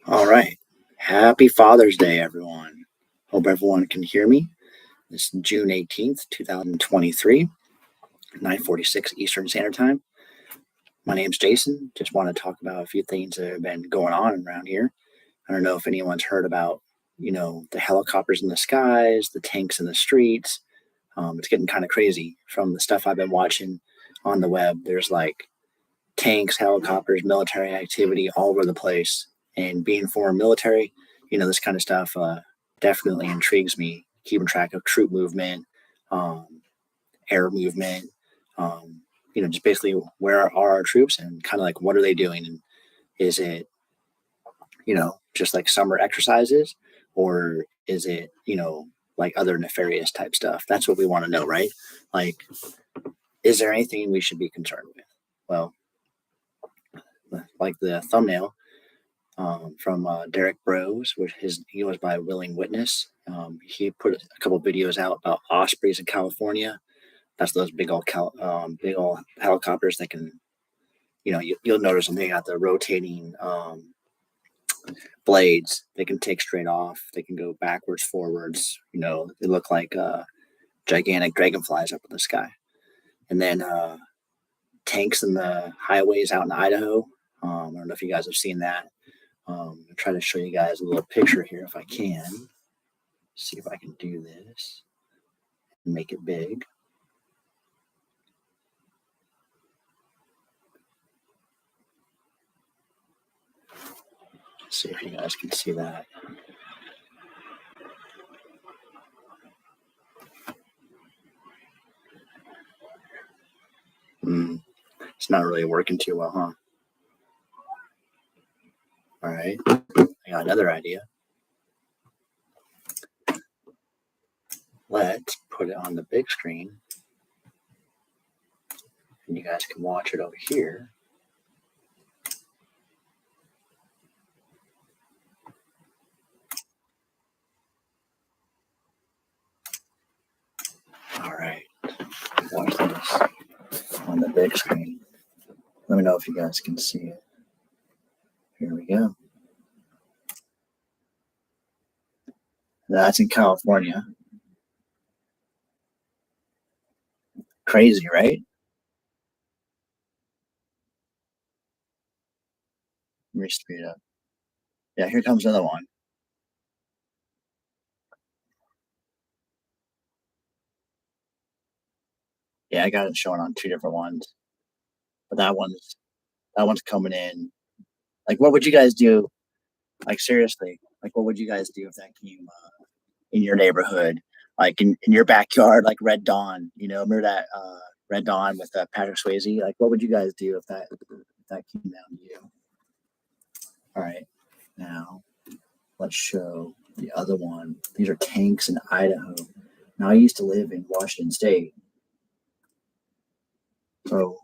All right. Happy Father's Day, everyone. Hope everyone can hear me. This is June 18th, 2023, 9:46 Eastern Standard Time. My name's Jason. Just want to talk about a few things that have been going on around here. I don't know if anyone's heard about, the helicopters in the skies, the tanks in the streets. It's getting kind of crazy from the stuff I've been watching on the web. There's like tanks, helicopters, military activity all over the place. And being former military, this kind of stuff definitely intrigues me. Keeping track of troop movement, um, air movement, um, just basically where are our troops and kind of like what are they doing? And is it, just like summer exercises or is it, like other nefarious type stuff? That's what we want to know, right? Like, is there anything we should be concerned with? Well, like the thumbnail, from Derek Bros, which he was by Willing Witness. He put a couple videos out about ospreys in California. That's those big old helicopters that can, you'll notice them. They got the rotating blades. They can take straight off. They can go backwards, forwards. They look like gigantic dragonflies up in the sky. And then tanks in the highways out in Idaho. I don't know if you guys have seen that. I'll try to show you guys a little picture here if I can. See if I can do this and make it big. Let's see if you guys can see that. It's not really working too well, huh? All right, I got another idea. Let's put it on the big screen and you guys can watch it over here. All right, watch this on the big screen. Let me know if you guys can see it. Here we go. That's in California. Crazy, right? Let me speed up. Yeah, here comes another one. Yeah, I got it showing on two different ones, but that one's coming in. Like, what would you guys do? Like, seriously, like, what would you guys do if that came in your neighborhood, like in your backyard, like Red Dawn? Remember that Red Dawn with Patrick Swayze? Like, what would you guys do if that came down to you? All right, now let's show the other one. These are tanks in Idaho. Now, I used to live in Washington State, so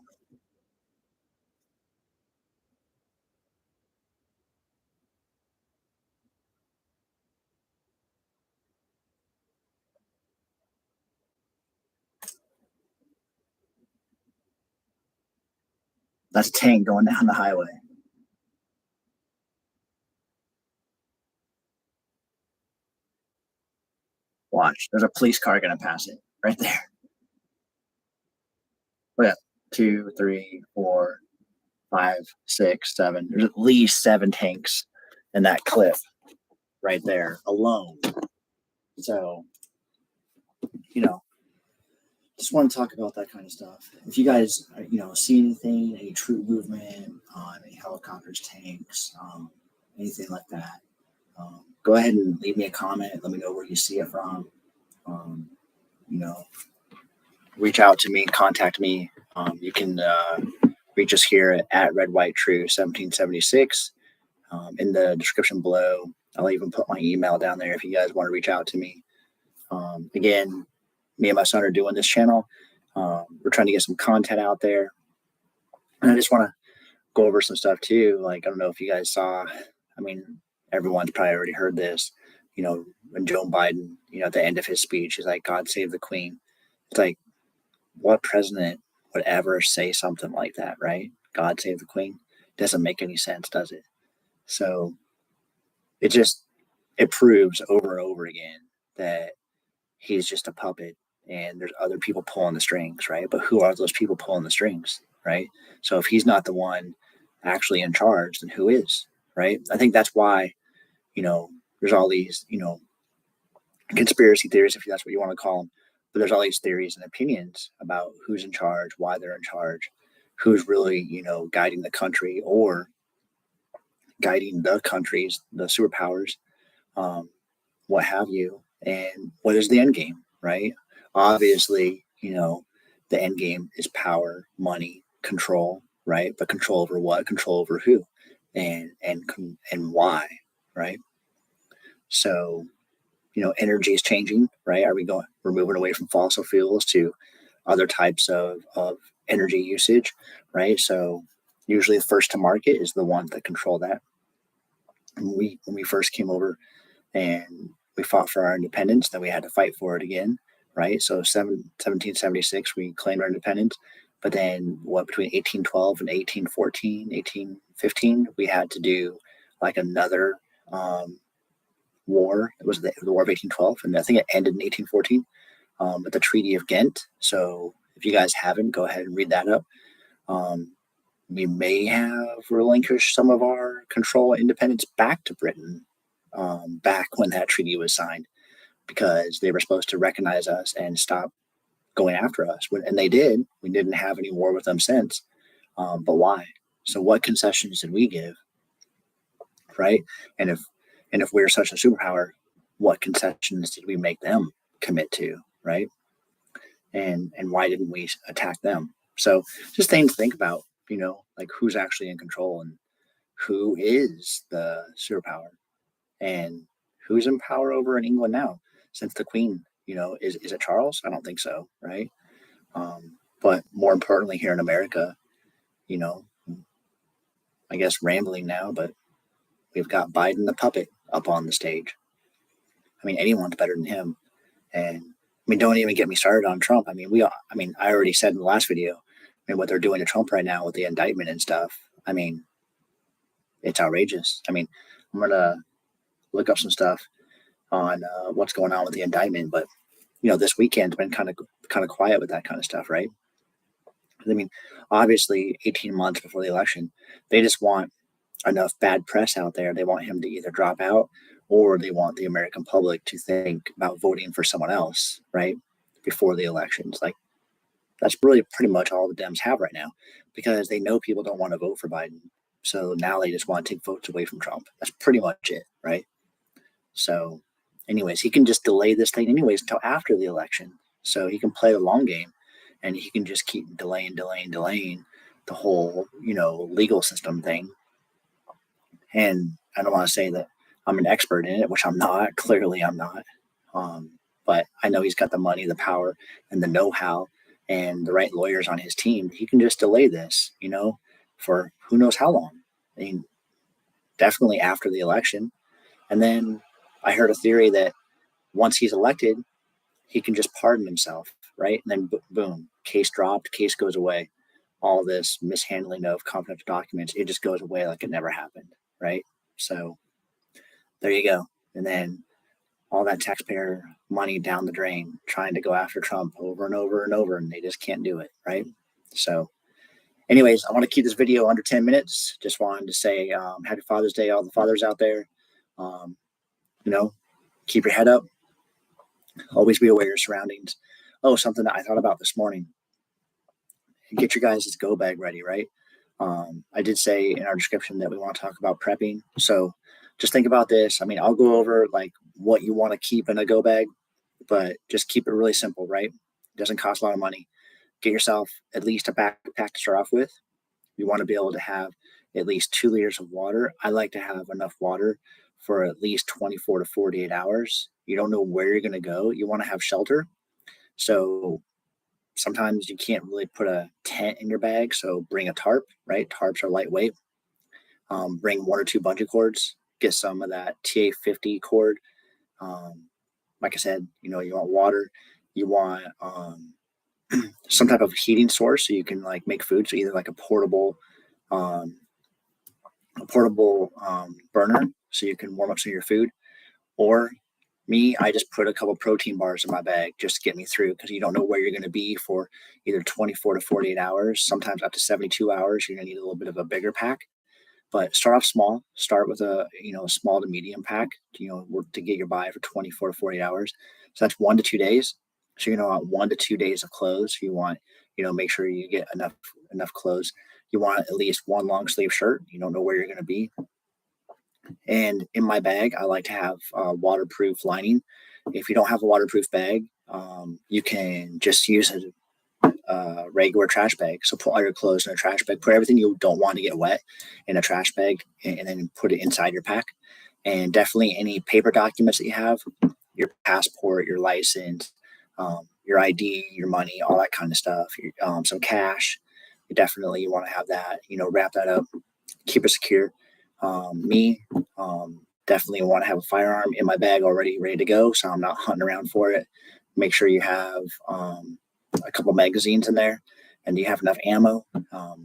that's a tank going down the highway. Watch, there's a police car gonna pass it right there. Look at 2, 3, 4, 5, 6, 7. There's at least 7 tanks in that clip right there alone. So, you know, just want to talk about that kind of stuff. If you guys, see anything, any troop movement, any helicopters, tanks, anything like that, go ahead and leave me a comment. Let me know where you see it from. Um, you know, Reach out to me, contact me. You can reach us here at Red White True 1776. In the description below, I'll even put my email down there if you guys want to reach out to me. Again, me and my son are doing this channel. We're trying to get some content out there. And I just want to go over some stuff too. Like, I don't know if you guys saw, I mean, everyone's probably already heard this, when Joe Biden, at the end of his speech, he's like, God save the Queen. It's like, what president would ever say something like that, right? God save the Queen. Doesn't make any sense, does it? So it proves over and over again that he's just a puppet and there's other people pulling the strings, right? But who are those people pulling the strings, right? So if he's not the one actually in charge, then who is, right? I think that's why, there's all these, conspiracy theories, if that's what you want to call them. But there's all these theories and opinions about who's in charge, why they're in charge, who's really, guiding the country or guiding the countries, the superpowers, um, what have you, and what is the end game, right? Obviously, the end game is power, money, control, right? But control over what? Control over who, and why, right? So, energy is changing, right? We're moving away from fossil fuels to other types of energy usage, right? So usually the first to market is the ones that control that. When we first came over and we fought for our independence, then we had to fight for it again, right? So 1776, we claimed our independence. But then between 1812 and 1814, 1815, we had to do like another war. It was the War of 1812, and I think it ended in 1814 at the Treaty of Ghent. So if you guys haven't, go ahead and read that up. We may have relinquished some of our control and independence back to Britain back when that treaty was signed, because they were supposed to recognize us and stop going after us. And they did. We didn't have any war with them since. But why? So what concessions did we give? Right? And if we're such a superpower, what concessions did we make them commit to? Right? And why didn't we attack them? So just things to think about, like who's actually in control and who is the superpower and who's in power over in England now, since the Queen, is it Charles? I don't think so, right? But more importantly, here in America, you know, I guess rambling now, but we've got Biden the puppet up on the stage. I mean, anyone's better than him. And I mean, don't even get me started on Trump. I already said in the last video, what they're doing to Trump right now with the indictment and stuff. I mean, it's outrageous. I mean, I'm gonna look up some stuff on what's going on with the indictment, but this weekend's been kind of quiet with that kind of stuff, right? I mean, obviously, 18 months before the election, they just want enough bad press out there. They want him to either drop out or they want the American public to think about voting for someone else, right? Before the elections. Like, that's really pretty much all the Dems have right now, because they know people don't want to vote for Biden. So now they just want to take votes away from Trump. That's pretty much it, right? So, anyways, he can just delay this thing anyways until after the election. So he can play the long game and he can just keep delaying the whole, legal system thing. And I don't want to say that I'm an expert in it, which I'm not. Clearly, I'm not. But I know he's got the money, the power, and the know-how, and the right lawyers on his team. He can just delay this, for who knows how long. I mean, definitely after the election. And then I heard a theory that once he's elected, he can just pardon himself, right? And then boom, case dropped, case goes away. All this mishandling of confidential documents, it just goes away like it never happened, right? So there you go. And then all that taxpayer money down the drain trying to go after Trump over and over and over, and they just can't do it, right? So anyways, I want to keep this video under 10 minutes. Just wanted to say happy Father's Day, all the fathers out there. Keep your head up. Always be aware of your surroundings. Oh, something that I thought about this morning. Get your guys' go bag ready, right? I did say in our description that we want to talk about prepping. So just think about this. I mean, I'll go over like what you want to keep in a go bag, but just keep it really simple, right? It doesn't cost a lot of money. Get yourself at least a backpack to start off with. You want to be able to have at least 2 liters of water. I like to have enough water for at least 24 to 48 hours. You don't know where you're going to go. You want to have shelter. So sometimes you can't really put a tent in your bag. So bring a tarp, right? Tarps are lightweight. Bring 1 or 2 bungee cords. Get some of that TA50 cord. Like I said, you want water. You want some type of heating source so you can like make food. So either like a portable burner, so you can warm up some of your food. Or me, I just put a couple protein bars in my bag just to get me through, because you don't know where you're going to be for either 24 to 48 hours, sometimes up to 72 hours. You're going to need a little bit of a bigger pack. But start off small. Start with a small to medium pack. Work to get your by for 24 to 48 hours. So that's 1 to 2 days. So want 1 to 2 days of clothes. You want make sure you get enough clothes. You want at least one long sleeve shirt. You don't know where you're going to be. And in my bag, I like to have waterproof lining. If you don't have a waterproof bag, you can just use a regular trash bag. So put all your clothes in a trash bag. Put everything you don't want to get wet in a trash bag, and then put it inside your pack. And definitely any paper documents that you have, your passport, your license, your ID, your money, all that kind of stuff. Some cash. You want to have that. Wrap that up, keep it secure. Me, definitely want to have a firearm in my bag already ready to go, so I'm not hunting around for it. Make sure you have a couple magazines in there, and you have enough ammo. I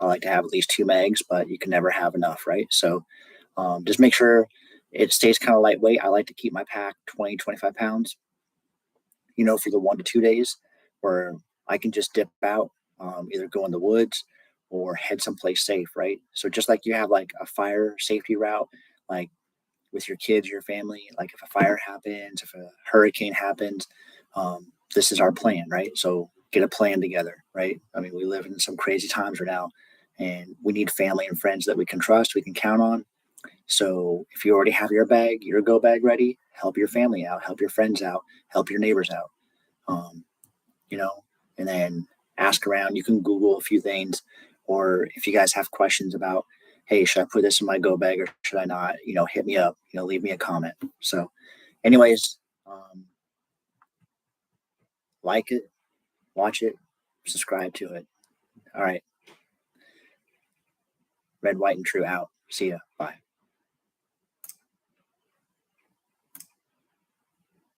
like to have at least 2 mags, but you can never have enough, right? So just make sure it stays kind of lightweight. I like to keep my pack 20, 25 pounds, for the 1 to 2 days, where I can just dip out, either go in the woods or head someplace safe, right? So just like you have like a fire safety route, like with your kids, your family, like if a fire happens, if a hurricane happens, this is our plan, right? So get a plan together, right? I mean, we live in some crazy times right now, and we need family and friends that we can trust, we can count on. So if you already have your go bag ready, help your family out, help your friends out, help your neighbors out. Um, you know, and then ask around. You can Google a few things, or if you guys have questions about, hey, should I put this in my go bag or should I not? Hit me up. Leave me a comment. So, anyways, like it, watch it, subscribe to it. All right, Red, White, and True out. See ya. Bye.